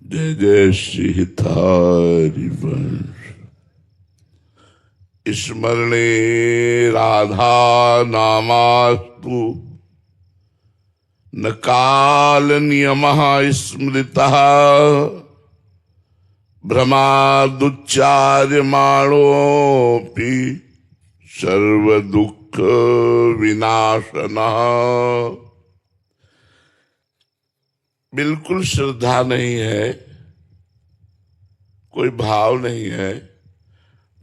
जय जय श्री हरिवंश। स्मरणे राधा नामास्तु न काल नियमः स्मृतः भ्रमादुच्चार्यमाणोऽपि सर्व दुख विनाशनः। बिल्कुल श्रद्धा नहीं है, कोई भाव नहीं है,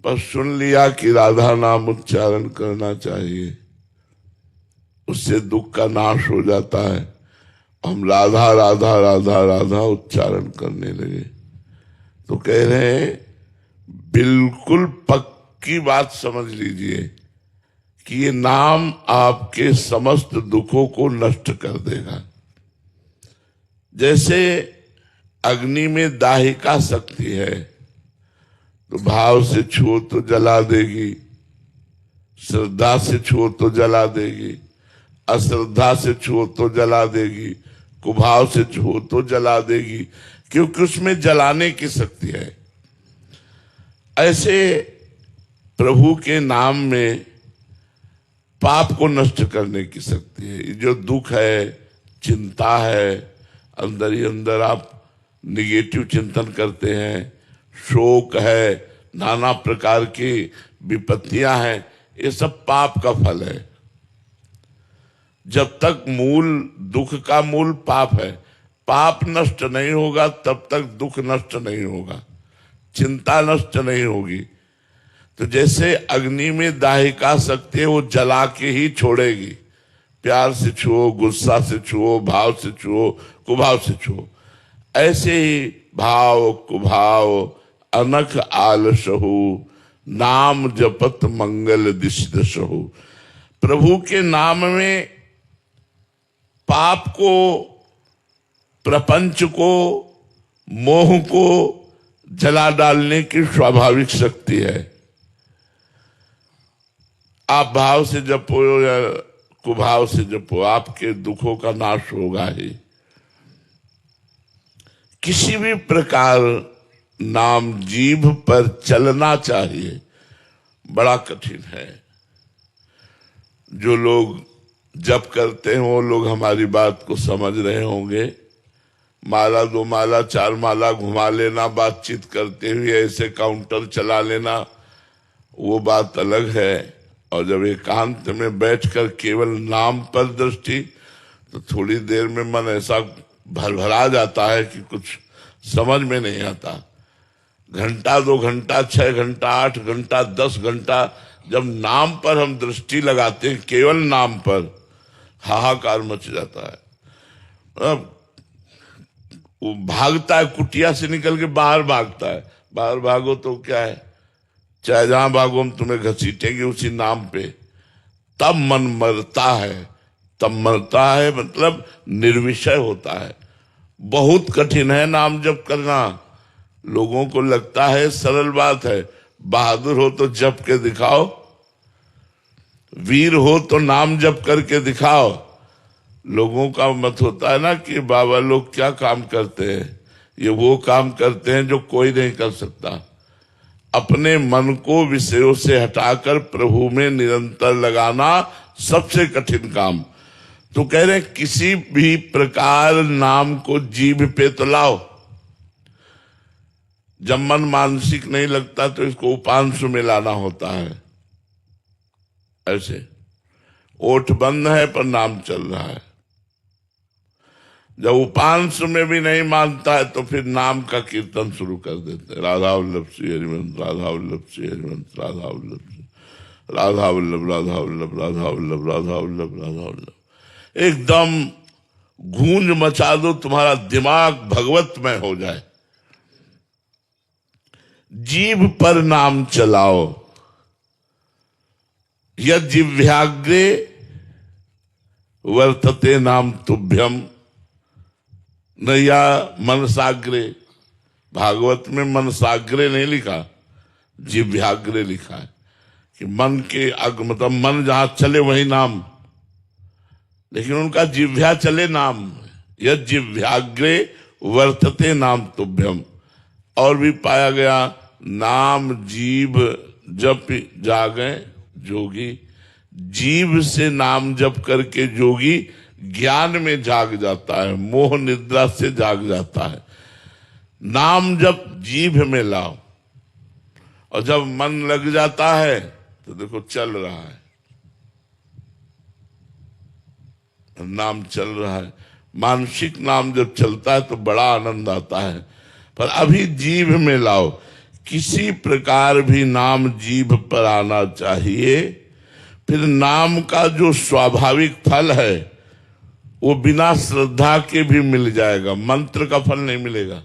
पर सुन लिया कि राधा नाम उच्चारण करना चाहिए, उससे दुख का नाश हो जाता है। हम राधा राधा राधा राधा उच्चारण करने लगे तो कह रहे हैं बिल्कुल पक्की बात समझ लीजिए कि ये नाम आपके समस्त दुखों को नष्ट कर देगा। जैसे अग्नि में दाहिका शक्ति है, तो भाव से छुओ तो जला देगी, श्रद्धा से छुओ तो जला देगी, अश्रद्धा से छुओ तो जला देगी, कुभाव से छुओ तो जला देगी, क्योंकि उसमें जलाने की शक्ति है। ऐसे प्रभु के नाम में पाप को नष्ट करने की शक्ति है। जो दुख है, चिंता है, अंदर ही अंदर आप निगेटिव चिंतन करते हैं, शोक है, नाना प्रकार की विपत्तियां हैं, ये सब पाप का फल है। जब तक मूल दुख का मूल पाप है, पाप नष्ट नहीं होगा तब तक दुख नष्ट नहीं होगा, चिंता नष्ट नहीं होगी। तो जैसे अग्नि में दाहिका शक्ति है, वो जला के ही छोड़ेगी। प्यार से छुओ, गुस्सा से छुओ, भाव से छुओ, कुभाव से छुओ। ऐसे ही भाव कुभाव अनख आलसहु नाम जपत मंगल दिशदशहु। प्रभु के नाम में पाप को, प्रपंच को, मोह को जला डालने की स्वाभाविक शक्ति है। आप भाव से जपो या कुभाव से जपो, आपके दुखों का नाश होगा ही। किसी भी प्रकार नाम जीभ पर चलना चाहिए, बड़ा कठिन है। जो लोग जप करते हैं वो लोग हमारी बात को समझ रहे होंगे। माला दो माला चार माला घुमा लेना, बातचीत करते हुए ऐसे काउंटर चला लेना, वो बात अलग है। और जब एकांत में बैठकर केवल नाम पर दृष्टि, तो थोड़ी देर में मन ऐसा भरभरा जाता है कि कुछ समझ में नहीं आता। घंटा, 2 घंटा, 6 घंटा, 8 घंटा, 10 घंटा जब नाम पर हम दृष्टि लगाते हैं, केवल नाम पर, हाहाकार मच जाता है। वो भागता है, कुटिया से निकल के बाहर भागता है। बाहर भागो तो क्या है, चाहे जहां भागो हम तुम्हें घसीटेंगे उसी नाम पे। तब मन मरता है, तब मरता है मतलब निर्विषय होता है। बहुत कठिन है नाम जप करना। लोगों को लगता है सरल बात है, बहादुर हो तो जप के दिखाओ, वीर हो तो नाम जप करके दिखाओ। लोगों का मत होता है ना कि बाबा लोग क्या काम करते हैं, ये वो काम करते हैं जो कोई नहीं कर सकता। अपने मन को विषयों से हटाकर प्रभु में निरंतर लगाना सबसे कठिन काम। तो कह रहे हैं किसी भी प्रकार नाम को जीभ पे तो लाओ। जब मन मानसिक नहीं लगता तो इसको उपांशु में लाना होता है। ऐसे ओठ बंद है पर नाम चल रहा है। जब उपांशु में भी नहीं मानता है तो फिर नाम का कीर्तन शुरू कर देते हैं। राधा वल्लभ श्री हरिवंश, राधा वल्लभ श्री हरिवंश, राधा वल्लभ, राधा वल्लभ, राधा वल्लभ, राधा वल्लभ, राधा वल्लभ, राधा वल्लभ। एकदम गूंज मचा दो, तुम्हारा दिमाग भगवतमय हो जाए। जीभ पर नाम चलाओ। यद जिह्वाग्रे वर्तते नाम तुभ्यम नया मनसाग्रे। भागवत में मनसाग्रे नहीं लिखा, जिह्वाग्रे लिखा है कि मन के मतलब मन जहां चले वही नाम, लेकिन उनका जिह्वा चले नाम। यद जिह्वाग्रे वर्तते नाम तुभ्यम। और भी पाया गया, नाम जीव जप जागे जोगी। जीव से नाम जप करके जोगी ज्ञान में जाग जाता है, मोह निद्रा से जाग जाता है। नाम जप जीभ में लाओ, और जब मन लग जाता है तो देखो चल रहा है, नाम चल रहा है। मानसिक नाम जब चलता है तो बड़ा आनंद आता है। पर अभी जीभ में लाओ, किसी प्रकार भी नाम जीभ पर आना चाहिए। फिर नाम का जो स्वाभाविक फल है वो बिना श्रद्धा के भी मिल जाएगा, मंत्र का फल नहीं मिलेगा।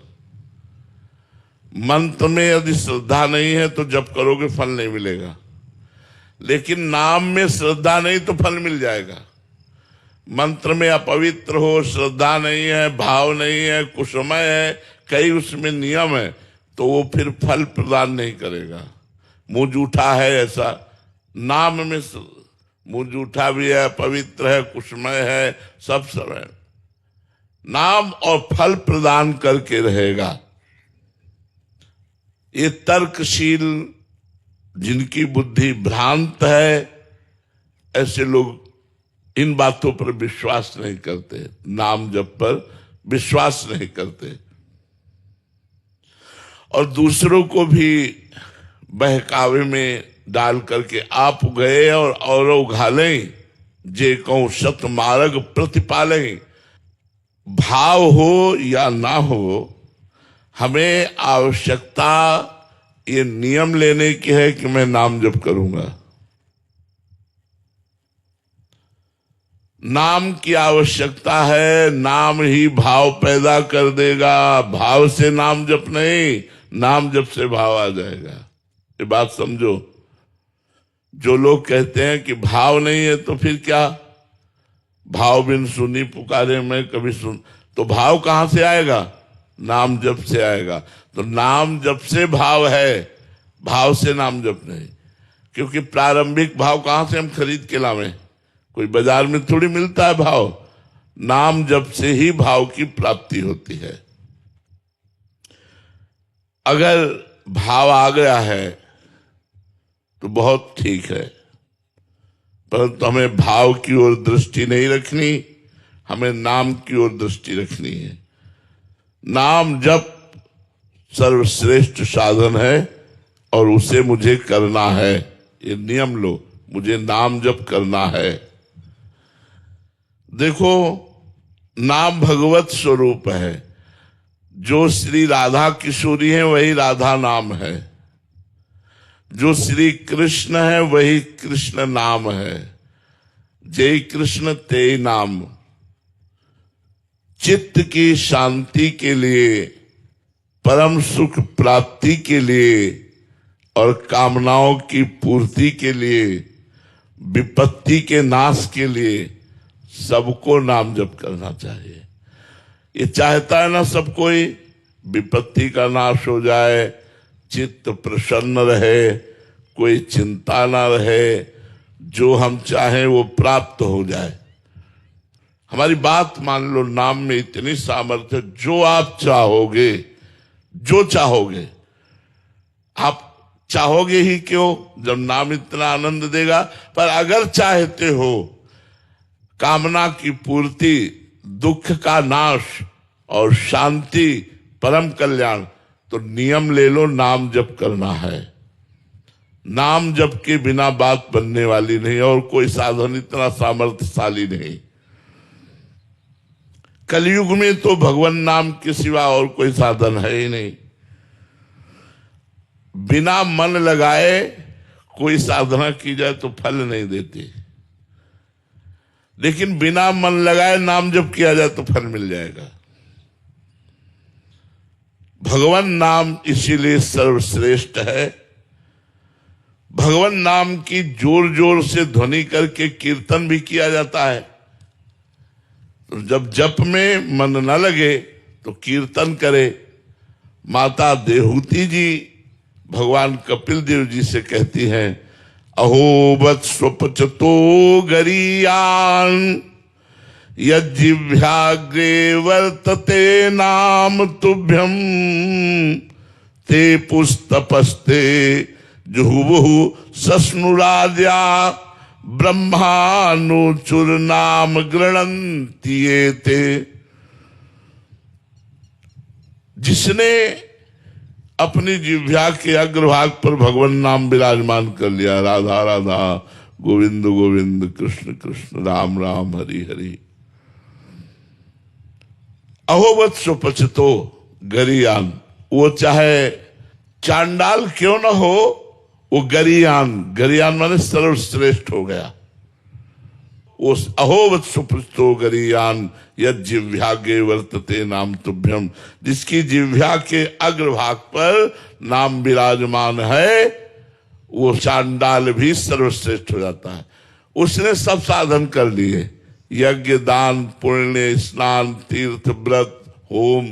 मंत्र में यदि श्रद्धा नहीं है तो जब करोगे फल नहीं मिलेगा, लेकिन नाम में श्रद्धा नहीं तो फल मिल जाएगा। मंत्र में अपवित्र हो, श्रद्धा नहीं है, भाव नहीं है, कुसमय है, कई उसमें नियम है, तो वो फिर फल प्रदान नहीं करेगा। मुंह जूठा है, ऐसा नाम में मुंह जूठा भी है, पवित्र है, कुसमय है, सब है। नाम और फल प्रदान करके रहेगा। ये तर्कशील जिनकी बुद्धि भ्रांत है, ऐसे लोग इन बातों पर विश्वास नहीं करते, नाम जप पर विश्वास नहीं करते, और दूसरों को भी बहकावे में डाल करके आप गए और उघालें जे कहूं सत मार्ग प्रतिपालें। भाव हो या ना हो, हमें आवश्यकता ये नियम लेने की है कि मैं नाम जप करूंगा। नाम की आवश्यकता है, नाम ही भाव पैदा कर देगा। भाव से नाम जप नहीं, नाम जप से भाव आ जाएगा। ये बात समझो। जो लोग कहते हैं कि भाव नहीं है तो फिर क्या, भाव बिन सुनी पुकारे मैं कभी सुन, तो भाव कहां से आएगा? नाम जप से आएगा। तो नाम जप से भाव है, भाव से नाम जप नहीं। क्योंकि प्रारंभिक भाव कहां से हम खरीद के लावें? कोई बाजार में थोड़ी मिलता है भाव। नाम जप से ही भाव की प्राप्ति होती है। अगर भाव आ गया है तो बहुत ठीक है, परंतु हमें भाव की ओर दृष्टि नहीं रखनी, हमें नाम की ओर दृष्टि रखनी है। नाम जप सर्वश्रेष्ठ साधन है और उसे मुझे करना है। ये नियम लो, मुझे नाम जप करना है। देखो, नाम भगवत स्वरूप है। जो श्री राधा किशोरी है वही राधा नाम है, जो श्री कृष्ण है वही कृष्ण नाम है। जय कृष्ण ते नाम। चित्त की शांति के लिए, परम सुख प्राप्ति के लिए और कामनाओं की पूर्ति के लिए, विपत्ति के नाश के लिए सबको नाम जप करना चाहिए। ये चाहता है ना सब कोई विपत्ति का नाश हो जाए, चित्त प्रसन्न रहे, कोई चिंता ना रहे, जो हम चाहें वो प्राप्त हो जाए। हमारी बात मान लो, नाम में इतनी सामर्थ्य, जो आप चाहोगे, जो चाहोगे आप चाहोगे ही क्यों, जब नाम इतना आनंद देगा। पर अगर चाहते हो कामना की पूर्ति, दुख का नाश और शांति, परम कल्याण, तो नियम ले लो, नाम जप करना है। नाम जप के बिना बात बनने वाली नहीं, और कोई साधन इतना सामर्थ्यशाली नहीं। कलयुग में तो भगवान नाम के सिवा और कोई साधन है ही नहीं। बिना मन लगाए कोई साधना की जाए तो फल नहीं देती, लेकिन बिना मन लगाए नाम जप किया जाए तो फल मिल जाएगा। भगवान नाम इसीलिए सर्वश्रेष्ठ है। भगवान नाम की जोर जोर से ध्वनि करके कीर्तन भी किया जाता है। तो जब जप में मन न लगे तो कीर्तन करे। माता देहूती जी भगवान कपिल देव जी से कहती हैं, अहो वत स्वपचतो गरियान यज्जिह्वाग्रे वर्तते नाम तुभ्यम ते पुस्तपस्ते जुहुवुः सस्नुराद्या ब्रह्मानुचुर नाम गृणन्ति एते। जिसने अपनी जिह्वा के अग्रभाग पर भगवान नाम विराजमान कर लिया, राधा राधा गोविंद गोविंद कृष्ण कृष्ण राम राम हरि हरि, अहोवत सुपचितो गरियान, वो चाहे चांडाल क्यों न हो, वो गरियान, गरियान माने सर्वश्रेष्ठ हो गया। वो अहोवत सुपचितो गरियान यज्जिह्वाग्रे वर्तते नाम तुभ्यम, जिसकी जिह्वा के अग्रभाग पर नाम विराजमान है, वो चांडाल भी सर्वश्रेष्ठ हो जाता है। उसने सब साधन कर लिए, यज्ञ दान पुण्य स्नान तीर्थ व्रत होम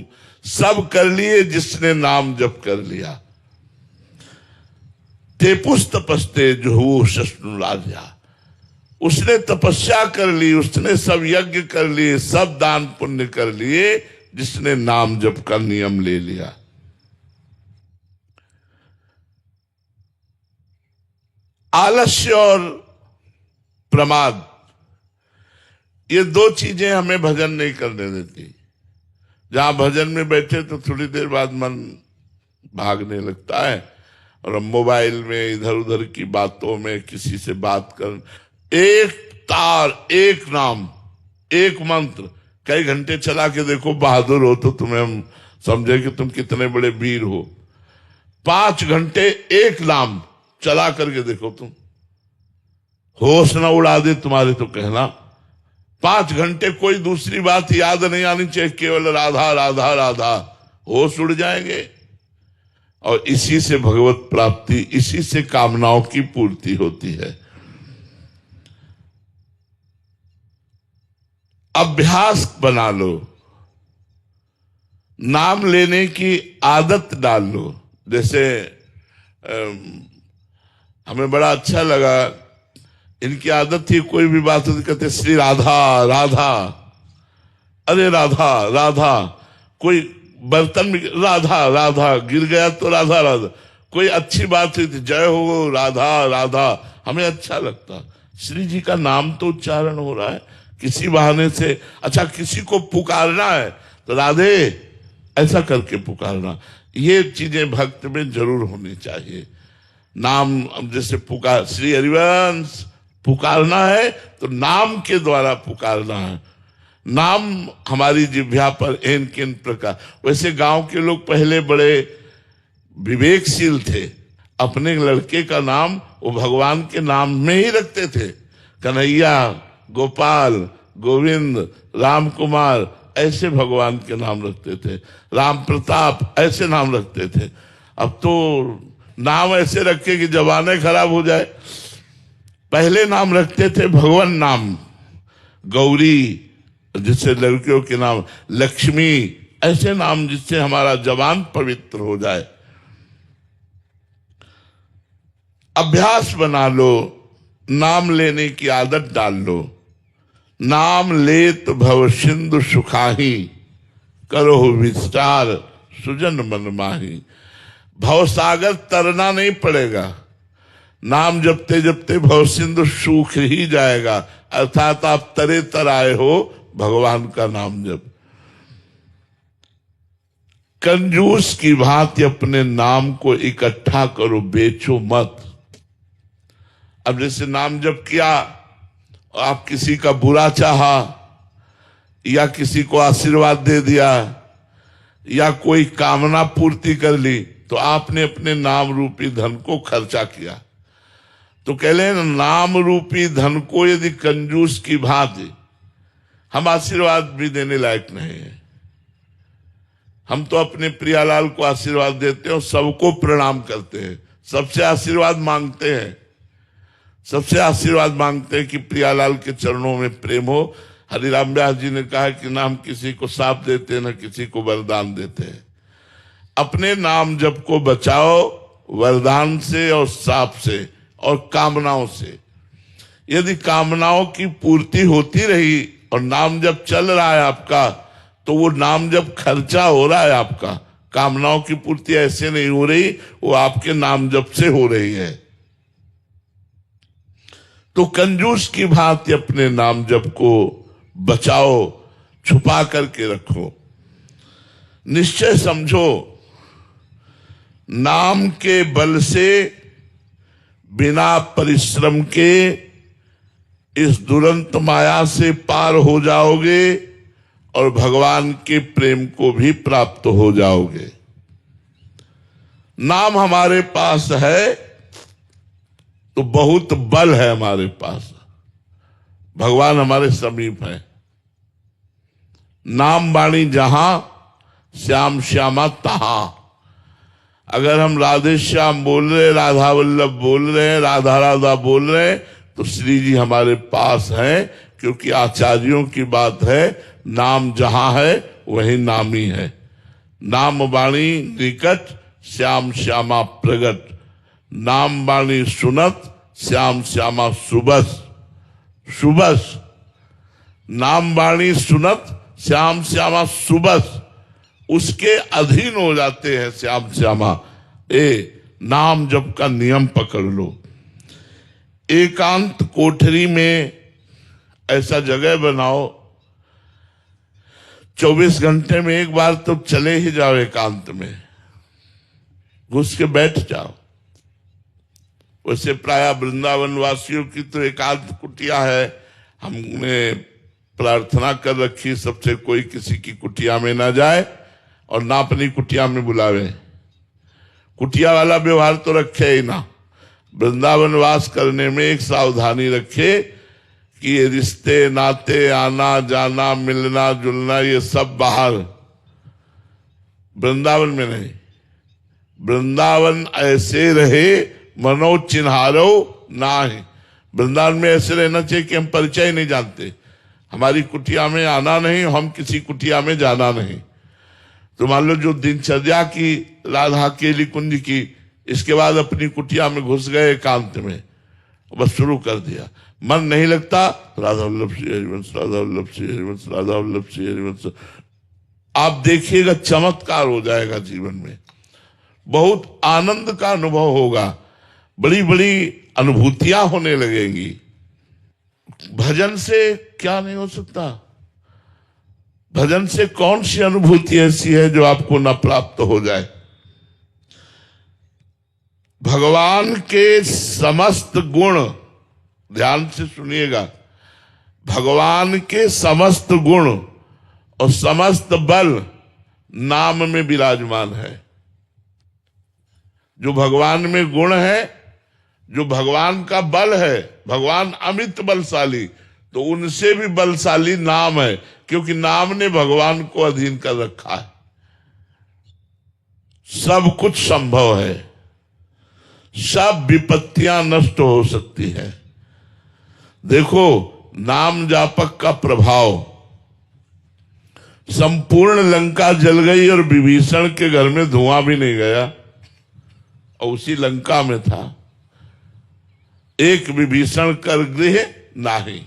सब कर लिए, जिसने नाम जप कर लिया। ते पुस्तपस्ते जुहुवुः सस्नुराद्या, उसने तपस्या कर ली, उसने सब यज्ञ कर लिए, सब दान पुण्य कर लिए, जिसने नाम जप का नियम ले लिया। आलस्य और प्रमाद, ये दो चीजें हमें भजन नहीं करने देती। जहां भजन में बैठे तो थोड़ी देर बाद मन भागने लगता है, और मोबाइल में इधर उधर की बातों में किसी से बात कर, एक तार एक नाम एक मंत्र कई घंटे चला के देखो, बहादुर हो तो तुम्हें हम समझे कि तुम कितने बड़े वीर हो। 5 घंटे एक नाम चला करके देखो, तुम होश न उड़ा दे तुम्हारे तो कहना। 5 घंटे कोई दूसरी बात याद नहीं आनी चाहिए, केवल राधा राधा राधा, होश उड़ जाएंगे। और इसी से भगवत प्राप्ति, इसी से कामनाओं की पूर्ति होती है। अभ्यास बना लो, नाम लेने की आदत डाल लो। जैसे हमें बड़ा अच्छा लगा, इनकी आदत थी कोई भी बात होती कहते श्री राधा राधा, अरे राधा राधा, कोई बर्तन में राधा राधा गिर गया तो राधा राधा, कोई अच्छी बात हुई थी जय हो राधा राधा, हमें अच्छा लगता। श्री जी का नाम तो उच्चारण हो रहा है किसी बहाने से। अच्छा, किसी को पुकारना है तो राधे ऐसा करके पुकारना, ये चीजें भक्त में जरूर होनी चाहिए। नाम जैसे पुकार, श्री हरिवंश पुकारना है तो नाम के द्वारा पुकारना है। नाम हमारी जिह्वा पर एन किन प्रकार। वैसे गांव के लोग पहले बड़े विवेकशील थे, अपने लड़के का नाम वो भगवान के नाम में ही रखते थे। कन्हैया, गोपाल, गोविंद, राम कुमार, ऐसे भगवान के नाम रखते थे। राम प्रताप, ऐसे नाम रखते थे। अब तो नाम ऐसे रखे कि जबाने खराब हो जाए। पहले नाम रखते थे भगवान नाम, गौरी जिससे लड़कियों के नाम, लक्ष्मी, ऐसे नाम जिससे हमारा जबान पवित्र हो जाए। अभ्यास बना लो, नाम लेने की आदत डाल लो। नाम लेत भव सिंधु सुखाही, करो विस्तार सुजन मन माही। भवसागर तरना नहीं पड़ेगा, नाम जपते जपते भव सिंधु सूख ही जाएगा। अर्थात आप तरे तर आए हो भगवान का नाम जप। कंजूस की भांति अपने नाम को इकट्ठा करो, बेचो मत। अब जैसे नाम जप किया, आप किसी का बुरा चाहा या किसी को आशीर्वाद दे दिया या कोई कामना पूर्ति कर ली, तो आपने अपने नाम रूपी धन को खर्चा किया। तो कह ले नाम रूपी धन को यदि कंजूस की भांति, हम आशीर्वाद भी देने लायक नहीं है। हम तो अपने प्रियालाल को आशीर्वाद देते हैं और सबको प्रणाम करते हैं, सबसे आशीर्वाद मांगते हैं, सबसे आशीर्वाद मांगते हैं कि प्रियालाल के चरणों में प्रेम हो। हरिराम व्यास जी ने कहा कि ना हम किसी को साप देते हैं, ना किसी को वरदान देते हैं। अपने नाम जप को बचाओ वरदान से और साप से और कामनाओं से। यदि कामनाओं की पूर्ति होती रही और नाम जब चल रहा है आपका, तो वो नाम जब खर्चा हो रहा है आपका, कामनाओं की पूर्ति ऐसे नहीं हो रही, वो आपके नाम जप से हो रही है। तो कंजूस की भांति अपने नाम जप को बचाओ, छुपा करके रखो। निश्चय समझो, नाम के बल से बिना परिश्रम के इस दुरंत माया से पार हो जाओगे और भगवान के प्रेम को भी प्राप्त हो जाओगे। नाम हमारे पास है तो बहुत बल है हमारे पास, भगवान हमारे समीप है। नाम वाणी जहां, श्याम श्यामा तहां। अगर हम राधे श्याम बोल रहे, राधा वल्लभ बोल रहे हैं, राधा राधा बोल रहे हैं, तो श्री जी हमारे पास हैं, क्योंकि आचार्यों की बात है, नाम जहां है वही नामी है। नाम वाणी निकट, श्याम श्यामा प्रगट। नाम वाणी सुनत, श्याम श्यामा सुबस सुबस। नाम वाणी सुनत, श्याम श्यामा सुबस, उसके अधीन हो जाते हैं श्याम श्यामा। नाम जप का नियम पकड़ लो। एकांत कोठरी में ऐसा जगह बनाओ, 24 घंटे में एक बार तो चले ही जाओ, एकांत में घुस के बैठ जाओ। वैसे प्राय वृंदावन वासियों की तो एकांत कुटिया है, हमने प्रार्थना कर रखी सबसे कोई किसी की कुटिया में ना जाए और ना अपनी कुटिया में बुलावे। कुटिया वाला व्यवहार तो रखे ही ना। वृंदावन वास करने में एक सावधानी रखे कि ये रिश्ते नाते, आना जाना, मिलना जुलना, ये सब बाहर, वृंदावन में नहीं। वृंदावन ऐसे रहे मनो चिन्हारो ना है। वृंदावन में ऐसे रहना चाहिए कि हम परिचय नहीं जानते, हमारी कुटिया में आना नहीं, हम किसी कुटिया में जाना नहीं। तो मान लो जो दिनचर्या की राधा केली कुंज की, इसके बाद अपनी कुटिया में घुस गए एकांत में, बस शुरू कर दिया, मन नहीं लगता, राधा वल्लभ श्री हरिवंश, राधा वल्लभ श्री हरिवंश, राधा वल्लभ श्री हरिवंश। आप देखिएगा चमत्कार हो जाएगा जीवन में, बहुत आनंद का अनुभव होगा, बड़ी बड़ी अनुभूतियां होने लगेंगी। भजन से क्या नहीं हो सकता? भजन से कौन सी अनुभूति ऐसी है जो आपको न प्राप्त हो जाए? भगवान के समस्त गुण, ध्यान से सुनिएगा, भगवान के समस्त गुण और समस्त बल नाम में विराजमान है। जो भगवान में गुण है, जो भगवान का बल है, भगवान अमित बलशाली, तो उनसे भी बलशाली नाम है, क्योंकि नाम ने भगवान को अधीन कर रखा है। सब कुछ संभव है, सब विपत्तियां नष्ट हो सकती है। देखो नाम जापक का प्रभाव, संपूर्ण लंका जल गई और विभीषण के घर में धुआं भी नहीं गया, और उसी लंका में था। एक विभीषण कर गृह नाही,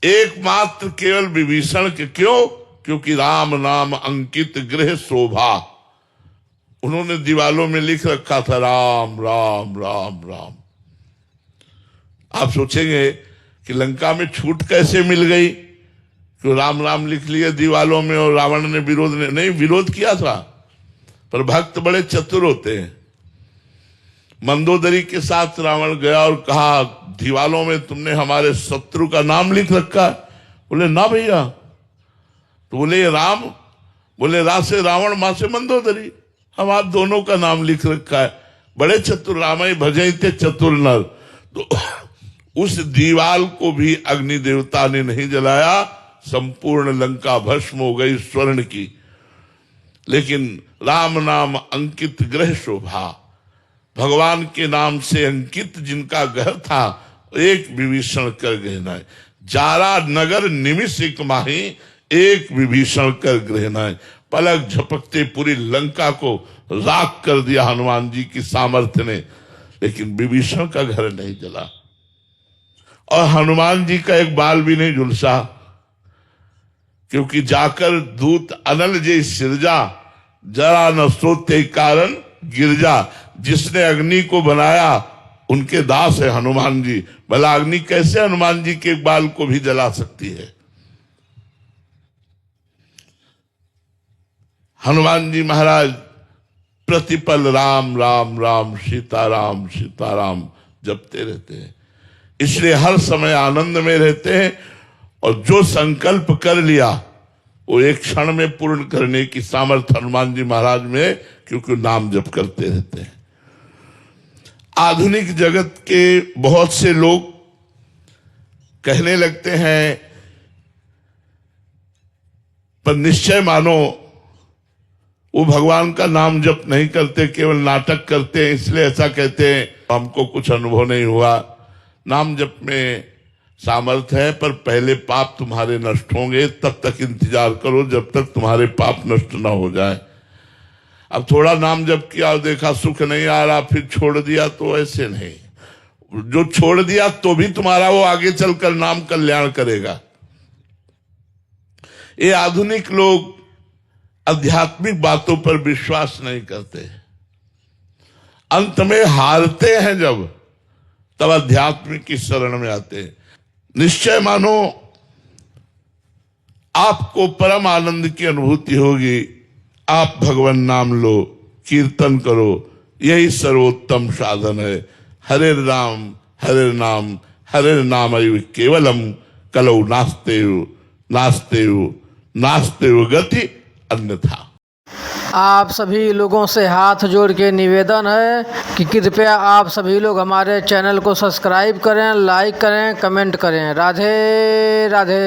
एकमात्र केवल विभीषण के, क्यों? क्योंकि राम नाम अंकित गृह शोभा। उन्होंने दीवालों में लिख रखा था राम राम राम राम। आप सोचेंगे कि लंका में छूट कैसे मिल गई, क्यों राम राम लिख लिया दीवालों में और रावण ने विरोध नहीं विरोध किया था, पर भक्त बड़े चतुर होते हैं। मंदोदरी के साथ रावण गया और कहा दीवालों में तुमने हमारे शत्रु का नाम लिख रखा है। बोले ना भैया। तो बोले राम, बोले रा से रावण, मां से मंदोदरी, हम आप दोनों का नाम लिख रखा है। बड़े चतुर, रामाई भजते चतुर नर। तो उस दीवाल को भी अग्नि देवता ने नहीं जलाया, संपूर्ण लंका भस्म हो गई स्वर्ण की। लेकिन राम नाम अंकित ग्रह शोभा, भगवान के नाम से अंकित जिनका घर था, एक विभीषण कर गहना है। जारा नगर निमिष एक माही, एक विभीषण कर गहना है। पलक झपकते पूरी लंका को राख कर दिया हनुमान जी की सामर्थ्य ने, लेकिन विभीषण का घर नहीं जला और हनुमान जी का एक बाल भी नहीं झुलसा। क्योंकि जाकर दूत अनल जे सिरजा, जरा न सोते कारण गिरजा। जिसने अग्नि को बनाया उनके दास है हनुमान जी। भला अग्नि कैसे हनुमान जी के बाल को भी जला सकती है? हनुमान जी महाराज प्रतिपल राम राम राम सीताराम सीताराम जपते रहते हैं, इसलिए हर समय आनंद में रहते हैं। और जो संकल्प कर लिया वो एक क्षण में पूर्ण करने की सामर्थ्य हनुमान जी महाराज में, क्योंकि नाम जप करते रहते हैं। आधुनिक जगत के बहुत से लोग कहने लगते हैं, पर निश्चय मानो वो भगवान का नाम जप नहीं करते, केवल नाटक करते हैं, इसलिए ऐसा कहते हैं। हमको कुछ अनुभव नहीं हुआ। नाम जप में सामर्थ्य है, पर पहले पाप तुम्हारे नष्ट होंगे, तब तक इंतजार करो जब तक तुम्हारे पाप नष्ट ना हो जाए। अब थोड़ा नाम जप किया और देखा सुख नहीं आ रहा, फिर छोड़ दिया, तो ऐसे नहीं। जो छोड़ दिया तो भी तुम्हारा वो आगे चलकर नाम कल्याण करेगा। ये आधुनिक लोग आध्यात्मिक बातों पर विश्वास नहीं करते, अंत में हारते हैं जब, तब आध्यात्मिक की शरण में आते हैं। निश्चय मानो आपको परम आनंद की अनुभूति होगी। आप भगवान नाम लो, कीर्तन करो, यही सर्वोत्तम साधन है। हरे नाम हरे नाम केवलम कलौ नास्ते गति अन्यथा। आप सभी लोगों से हाथ जोड़ के निवेदन है कि कृपया आप सभी लोग हमारे चैनल को सब्सक्राइब करें, लाइक करें, कमेंट करें। राधे राधे।